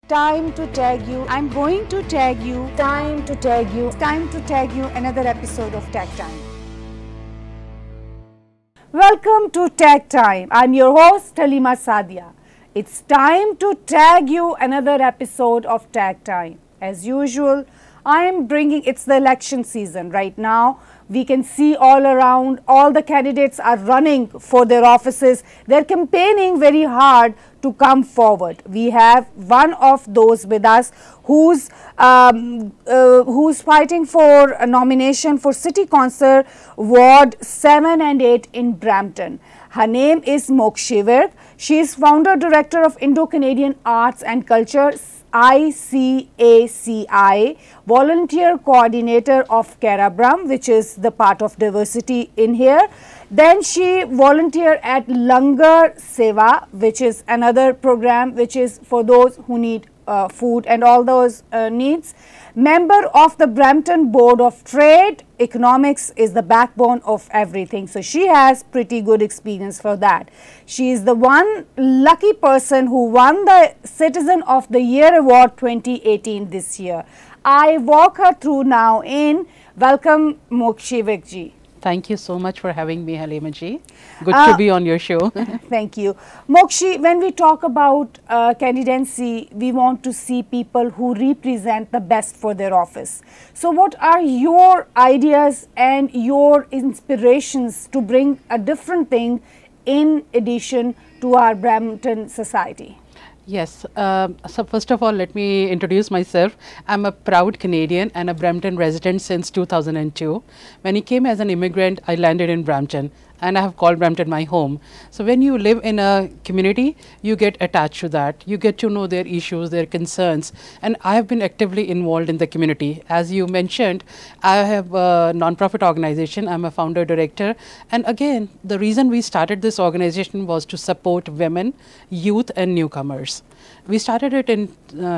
Time to tag you. I'm going to tag you. Time to tag you. Time to tag you. Another episode of Tag Time. Welcome to Tag Time. I'm your host Haleema Sadia. It's time to tag you. Another episode of Tag Time. As usual, it's the election season right now. We can see all around, all the candidates are running for their offices. They're campaigning very hard to come forward. We have one of those with us who's fighting for a nomination for City Council Ward 7 and 8 in Brampton. Her name is Mokshi Virk. She is founder director of Indo-Canadian Arts and Culture, ICACI, volunteer coordinator of Kerabram, which is the part of diversity in here. Then she volunteered at Langar Seva, which is another program which is for those who need food and all those needs. Member of the Brampton Board of Trade. Economics is the backbone of everything. So she has pretty good experience for that. She is the one lucky person who won the Citizen of the Year Award 2018 this year. I walk her through now in. Welcome Mokshi Virk ji. Thank you so much for having me, Haleema ji. Good to be on your show. Thank you. Mokshi, when we talk about candidacy, we want to see people who represent the best for their office. So what are your ideas and your inspirations to bring a different thing in addition to our Brampton society? Yes, so first of all, let me introduce myself. I'm a proud Canadian and a Brampton resident since 2002. When I came as an immigrant, I landed in Brampton and I have called Brampton my home. So when you live in a community, you get attached to that. You get to know their issues, their concerns, and I have been actively involved in the community. As you mentioned, I have a non-profit organization. I'm a founder director. And again, the reason we started this organization was to support women, youth, and newcomers. We started it in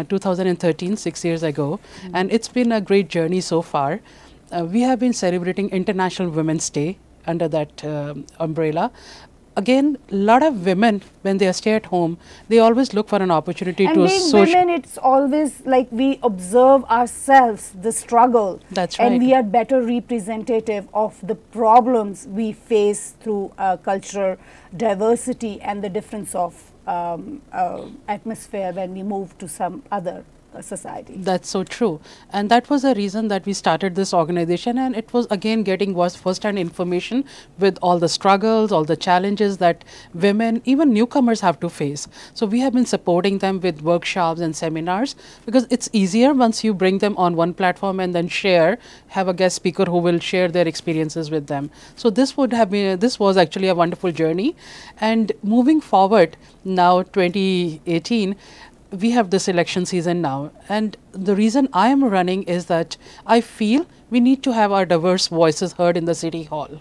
2013, 6 years ago, and it's been a great journey so far. We have been celebrating International Women's Day under that umbrella. Again, a lot of women, when they stay at home, they always look for an opportunity and to being women, it's always like we observe ourselves, the struggle. That's right. And we are better representative of the problems we face through cultural diversity and the difference of atmosphere when we move to some other society. That's so true. And that was the reason that we started this organization, and it was again getting first-hand information with all the struggles, all the challenges that women, even newcomers, have to face. So we have been supporting them with workshops and seminars, because it's easier once you bring them on one platform and then have a guest speaker who will share their experiences with them. So this was actually a wonderful journey. And moving forward now, 2018, we have this election season now, and the reason I am running is that I feel we need to have our diverse voices heard in the City Hall.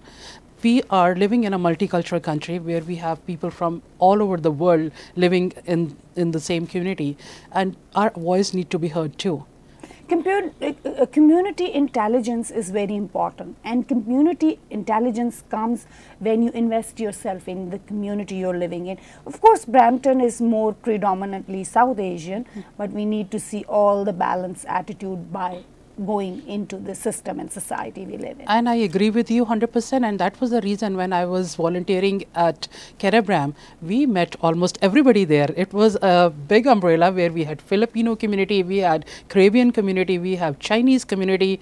We are living in a multicultural country where we have people from all over the world living in the same community, and our voice need to be heard too. Community intelligence is very important, and community intelligence comes when you invest yourself in the community you're living in. Of course, Brampton is more predominantly South Asian, but we need to see all the balanced attitude by going into the system and society we live in. And I agree with you 100%, and that was the reason when I was volunteering at Kerabram, we met almost everybody there. It was a big umbrella where we had Filipino community, we had Caribbean community, we have Chinese community.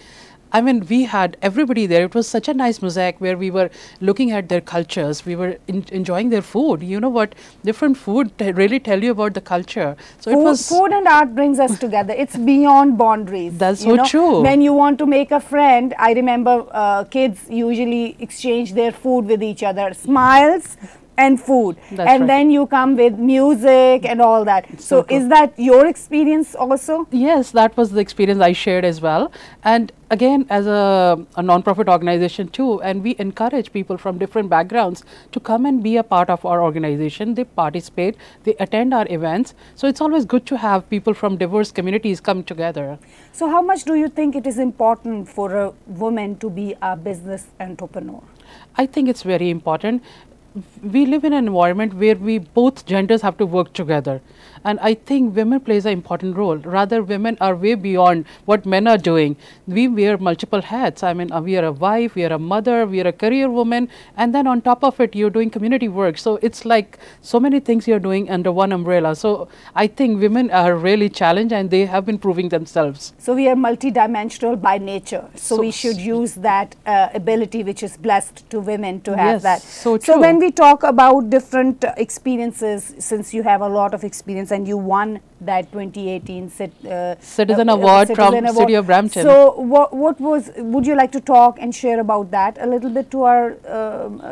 I mean, we had everybody there. It was such a nice mosaic where we were looking at their cultures. We were enjoying their food. You know what? Different food really tell you about the culture. So food and art brings us together. It's beyond boundaries. That's so true. When you want to make a friend, I remember kids usually exchange their food with each other. Smiles and food. That's and right. Then you come with music and all that. So is that your experience also? Yes, that was the experience I shared as well. And again, as a non-profit organization too, and we encourage people from different backgrounds to come and be a part of our organization. They participate, they attend our events. So it's always good to have people from diverse communities come together. So how much do you think it is important for a woman to be a business entrepreneur? I think it's very important. We live in an environment where both genders have to work together. And I think women plays an important role. Rather, women are way beyond what men are doing. We wear multiple hats. I mean, we are a wife, we are a mother, we are a career woman, and then on top of it, you're doing community work. So it's like so many things you're doing under one umbrella. So I think women are really challenged, and they have been proving themselves. So we are multidimensional by nature. So we should use that ability which is blessed to women to have that. So true. So when we talk about different experiences, since you have a lot of experience and you won that 2018 Citizen Award from City of Brampton. So would you like to talk and share about that a little bit to our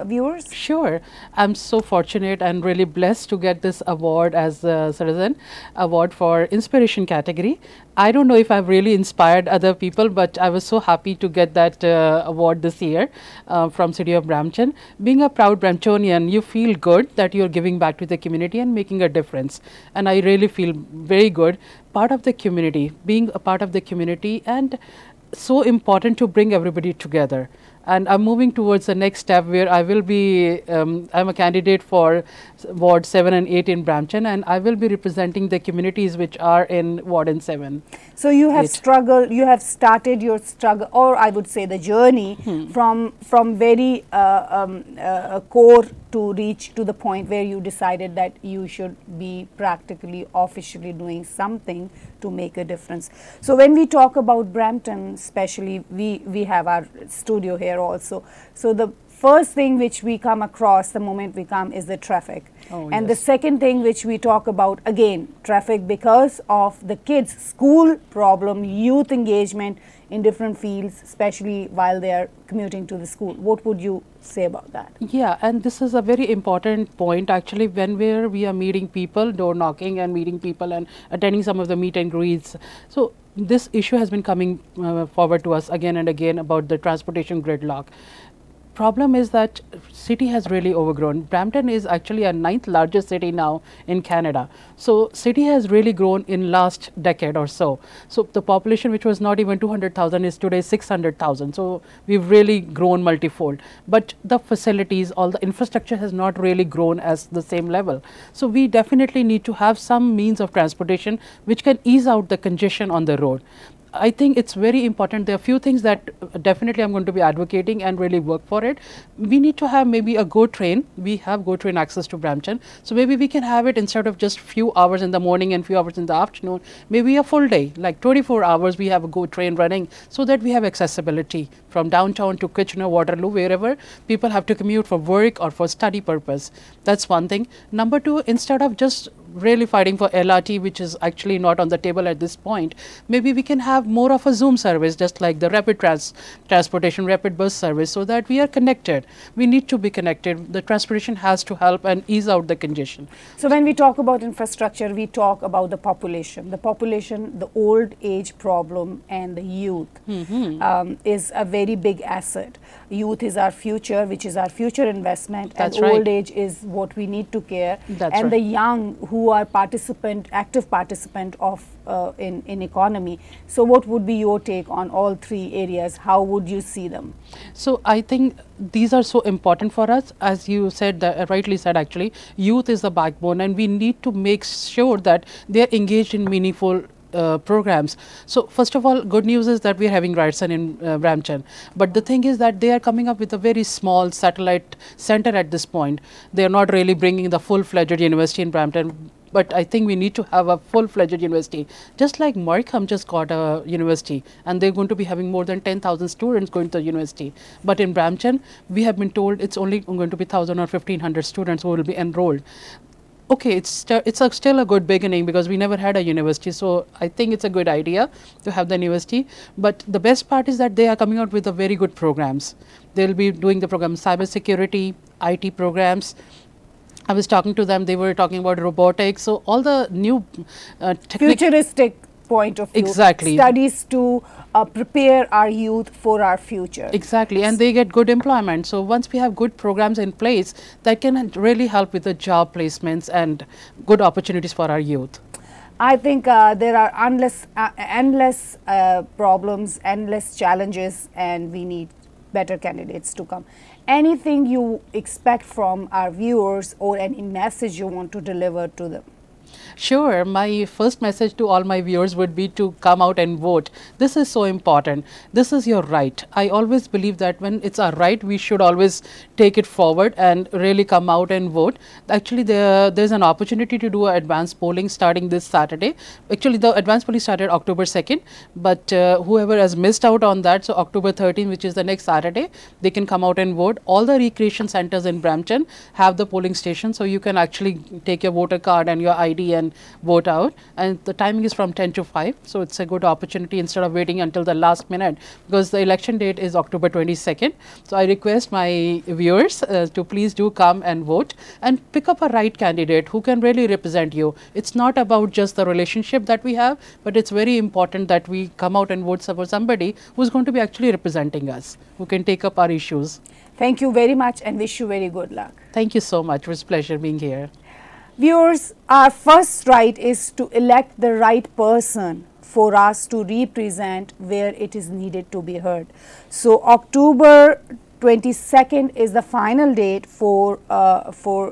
viewers? Sure. I'm so fortunate and really blessed to get this award as a Citizen Award for Inspiration category. I don't know if I've really inspired other people, but I was so happy to get that award this year from City of Brampton. Being a proud Bramptonian, you feel good that you're giving back to the community and making a difference. And I really feel very good, part of the community, being a part of the community, and so important to bring everybody together. And I'm moving towards the next step where I will be, I'm a candidate for Ward 7 and 8 in Brampton, and I will be representing the communities which are in Ward 7. So you have struggled, you have started your struggle, or I would say the journey from very core to reach to the point where you decided that you should be practically, officially doing something to make a difference. So when we talk about Brampton, especially, we have our studio here also. So the first thing which we come across the moment we come is the traffic. And the second thing which we talk about, again, traffic because of the kids' school problem, youth engagement in different fields, especially while they are commuting to the school. What would you say about that? Yeah, and this is a very important point actually when we are meeting people, door knocking and meeting people and attending some of the meet and greets. So this issue has been coming forward to us again and again about the transportation gridlock. Problem is that city has really overgrown. Brampton is actually a 9th largest city now in Canada. So city has really grown in last decade or so. So the population which was not even 200,000 is today 600,000. So we've really grown multifold. But the facilities, all the infrastructure has not really grown as the same level. So we definitely need to have some means of transportation which can ease out the congestion on the road. I think it's very important. There are a few things that definitely I'm going to be advocating and really work for it. We need to have maybe a GO train. We have GO train access to Brampton. So maybe we can have it instead of just few hours in the morning and few hours in the afternoon, maybe a full day, like 24 hours we have a GO train running so that we have accessibility from downtown to Kitchener, Waterloo, wherever people have to commute for work or for study purpose. That's one thing. Number two, instead of just really fighting for LRT, which is actually not on the table at this point, maybe we can have more of a Zoom service, just like the rapid transportation, rapid bus service, so that we are connected. We need to be connected. The transportation has to help and ease out the congestion. So when we talk about infrastructure, we talk about the population. The population, the old age problem and the youth is a very big asset. Youth is our future, which is our future investment. That's and right. Old age is what we need to care. That's and right. The young who are active participant of in economy. So what would be your take on all three areas? How would you see them? So I think these are so important for us. As you said, rightly said actually, youth is the backbone and we need to make sure that they are engaged in meaningful programs. So first of all, good news is that we are having Ryerson in Brampton, but the thing is that they are coming up with a very small satellite center at this point. They are not really bringing the full-fledged university in Brampton, but I think we need to have a full-fledged university. Just like Markham just got a university and they're going to be having more than 10,000 students going to the university. But in Brampton, we have been told it's only going to be 1,000 or 1,500 students who will be enrolled. Okay, it's still a good beginning because we never had a university, so I think it's a good idea to have the university. But the best part is that they are coming out with a very good programs. They'll be doing the program cybersecurity, IT programs. I was talking to them, they were talking about robotics, so all the new futuristic point of view. Exactly. Studies to prepare our youth for our future. Exactly, and they get good employment. So once we have good programs in place, that can really help with the job placements and good opportunities for our youth. I think there are endless problems, endless challenges, and we need better candidates to come. Anything you expect from our viewers or any message you want to deliver to them? Sure. My first message to all my viewers would be to come out and vote. This is so important. This is your right. I always believe that when it's our right, we should always take it forward and really come out and vote. Actually, there's an opportunity to do advanced polling starting this Saturday. Actually, the advanced polling started October 2nd, but whoever has missed out on that, so October 13th, which is the next Saturday, they can come out and vote. All the recreation centers in Brampton have the polling station, so you can actually take your voter card and your ID and vote out. And the timing is from 10 to 5, so it's a good opportunity instead of waiting until the last minute, because the election date is October 22nd. So I request my viewers to please do come and vote and pick up a right candidate who can really represent you. It's not about just the relationship that we have, but it's very important that we come out and vote for somebody who's going to be actually representing us, who can take up our issues. Thank you very much and wish you very good luck. Thank you so much. It was a pleasure being here. Viewers, our first right is to elect the right person for us to represent where it is needed to be heard. So October 22nd is the final date for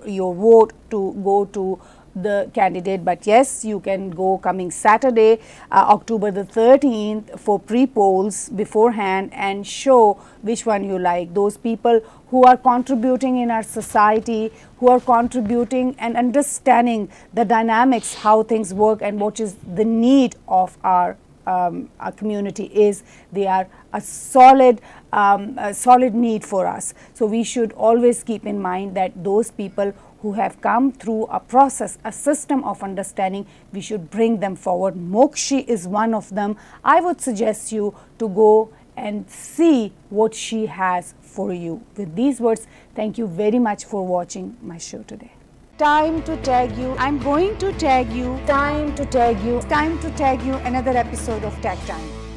your vote to go to the candidate, but yes, you can go coming Saturday, October the 13th, for pre-polls beforehand and show which one you like. Those people who are contributing in our society, who are contributing and understanding the dynamics, how things work and what is the need of our community is, they are a solid need for us. So we should always keep in mind that those people who have come through a process, a system of understanding, we should bring them forward. Mokshi is one of them. I would suggest you to go and see what she has for you. With these words, thank you very much for watching my show today. Time to tag you. I'm going to tag you. Time to tag you. Time to tag you. Another episode of Tag Time.